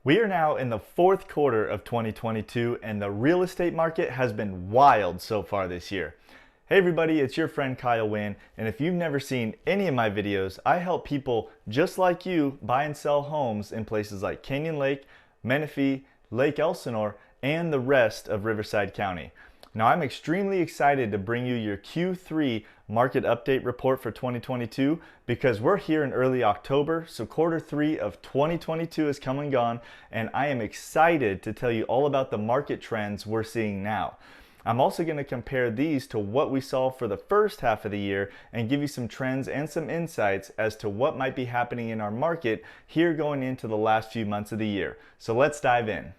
We are now in the fourth quarter of 2022 and the real estate market has been wild so far this year. Hey everybody, it's your friend Kyle Winn, and if you've never seen any of my videos, I help people just like you buy and sell homes in places like Canyon Lake, Menifee, Lake Elsinore, and the rest of Riverside County. Now I'm extremely excited to bring you your Q3 market update report for 2022 because we're here in early October, so quarter 3 of 2022 is come and gone, and I am excited to tell you all about the market trends we're seeing now. I'm also going to compare these to what we saw for the first half of the year and give you some trends and some insights as to what might be happening in our market here going into the last few months of the year. So let's dive in.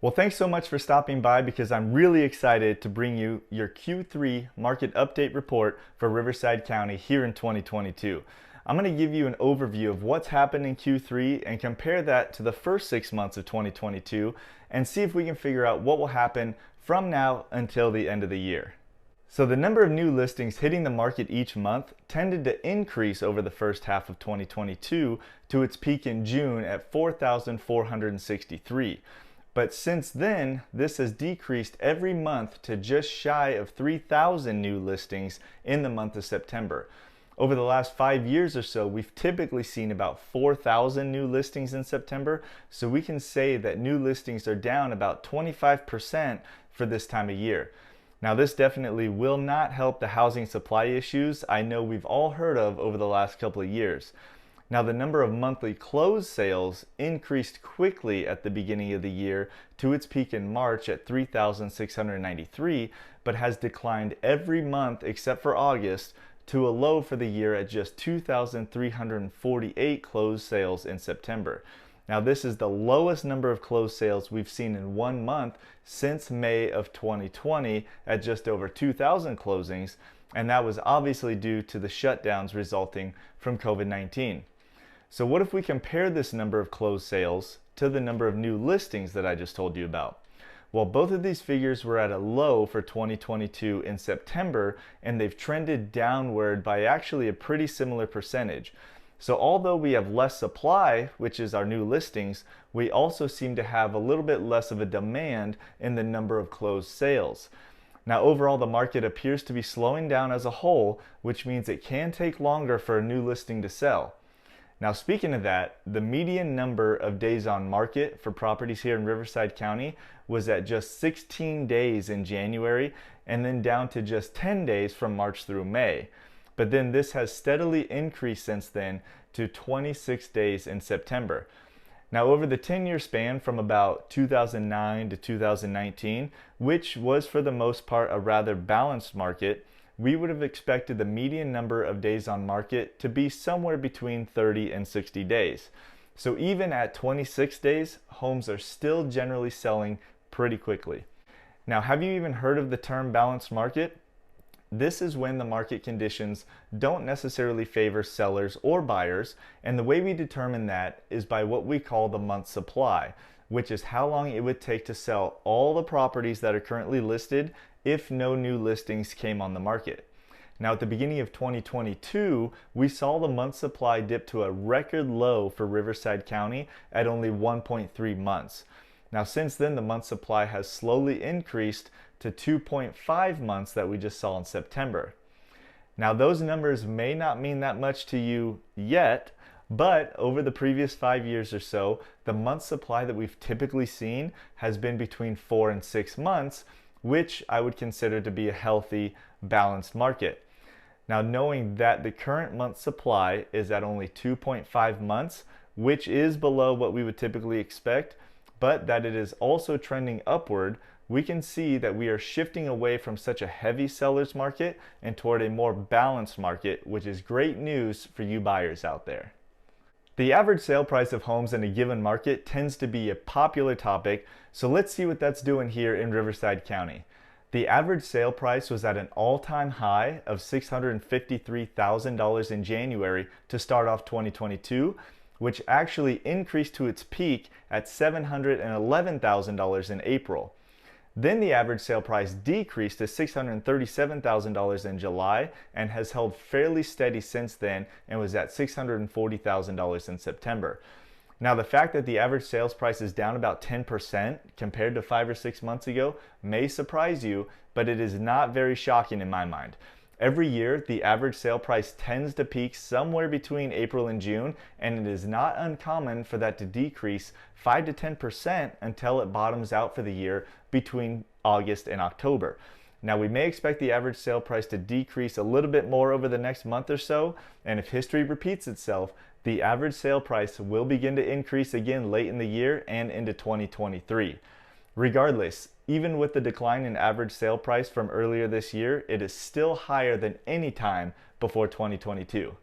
Well, thanks so much for stopping by because I'm really excited to bring you your Q3 market update report for Riverside County here in 2022. I'm going to give you an overview of what's happened in Q3 and compare that to the first 6 months of 2022 and see if we can figure out what will happen from now until the end of the year. So the number of new listings hitting the market each month tended to increase over the first half of 2022 to its peak in June at 4,463. But since then, this has decreased every month to just shy of 3,000 new listings in the month of September. Over the last 5 years or so, we've typically seen about 4,000 new listings in September, so we can say that new listings are down about 25% for this time of year. Now, this definitely will not help the housing supply issues I know we've all heard of over the last couple of years. Now, the number of monthly closed sales increased quickly at the beginning of the year to its peak in March at 3,693, but has declined every month except for August to a low for the year at just 2,348 closed sales in September. Now, this is the lowest number of closed sales we've seen in 1 month since May of 2020 at just over 2,000 closings, and that was obviously due to the shutdowns resulting from COVID-19. So what if we compare this number of closed sales to the number of new listings that I just told you about? Well, both of these figures were at a low for 2022 in September, and they've trended downward by actually a pretty similar percentage. So although we have less supply, which is our new listings, we also seem to have a little bit less of a demand in the number of closed sales. Now, overall, the market appears to be slowing down as a whole, which means it can take longer for a new listing to sell. Now, speaking of that, the median number of days on market for properties here in Riverside County was at just 16 days in January and then down to just 10 days from March through May. But then this has steadily increased since then to 26 days in September. Now, over the 10-year span from about 2009 to 2019, which was for the most part a rather balanced market, we would have expected the median number of days on market to be somewhere between 30 and 60 days. So even at 26 days, homes are still generally selling pretty quickly. Now, have you even heard of the term balanced market? This is when the market conditions don't necessarily favor sellers or buyers, and the way we determine that is by what we call the month supply, which is how long it would take to sell all the properties that are currently listed if no new listings came on the market. Now, at the beginning of 2022, we saw the month supply dip to a record low for Riverside County at only 1.3 months. Now, since then, the month supply has slowly increased to 2.5 months that we just saw in September. Now, those numbers may not mean that much to you yet, but over the previous 5 years or so, the month supply that we've typically seen has been between 4 and 6 months, which I would consider to be a healthy, balanced market. Now, knowing that the current month supply is at only 2.5 months, which is below what we would typically expect, but that it is also trending upward, we can see that we are shifting away from such a heavy seller's market and toward a more balanced market, which is great news for you buyers out there. The average sale price of homes in a given market tends to be a popular topic, so let's see what that's doing here in Riverside County. The average sale price was at an all-time high of $653,000 in January to start off 2022, which actually increased to its peak at $711,000 in April. Then the average sale price decreased to $637,000 in July and has held fairly steady since then and was at $640,000 in September. Now, the fact that the average sales price is down about 10% compared to 5 or 6 months ago may surprise you, but it is not very shocking in my mind. Every year, the average sale price tends to peak somewhere between April and June, and it is not uncommon for that to decrease 5 to 10% until it bottoms out for the year between August and October. Now, we may expect the average sale price to decrease a little bit more over the next month or so, and if history repeats itself, the average sale price will begin to increase again late in the year and into 2023. Regardless, even with the decline in average sale price from earlier this year, it is still higher than any time before 2022.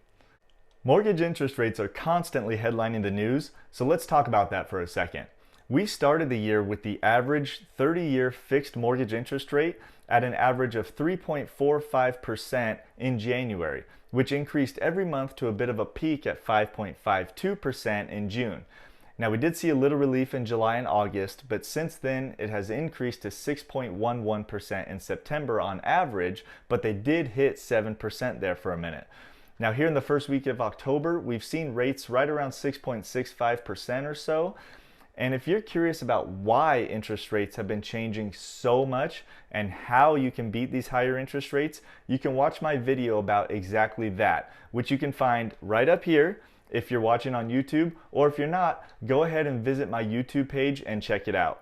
Mortgage interest rates are constantly headlining the news, so let's talk about that for a second. We started the year with the average 30-year fixed mortgage interest rate at an average of 3.45% in January, which increased every month to a bit of a peak at 5.52% in June. Now, we did see a little relief in July and August, but since then it has increased to 6.11% in September on average, but they did hit 7% there for a minute. Now, here in the first week of October, we've seen rates right around 6.65% or so. And if you're curious about why interest rates have been changing so much and how you can beat these higher interest rates, you can watch my video about exactly that, which you can find right up here if you're watching on YouTube, or if you're not, go ahead and visit my YouTube page and check it out.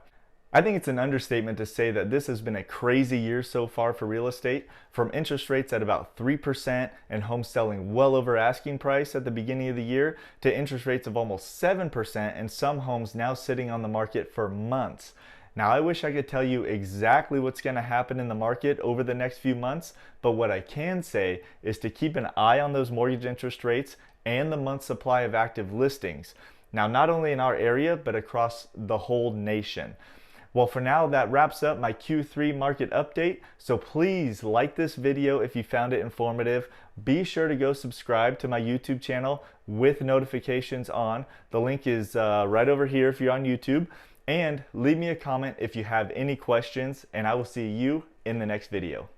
I think it's an understatement to say that this has been a crazy year so far for real estate, from interest rates at about 3% and homes selling well over asking price at the beginning of the year to interest rates of almost 7% and some homes now sitting on the market for months. Now, I wish I could tell you exactly what's going to happen in the market over the next few months, but what I can say is to keep an eye on those mortgage interest rates and the month's supply of active listings. Now, not only in our area, but across the whole nation. Well, for now, that wraps up my Q3 market update. So please like this video if you found it informative. Be sure to go subscribe to my YouTube channel with notifications on. The link is right over here if you're on YouTube. And leave me a comment if you have any questions, and I will see you in the next video.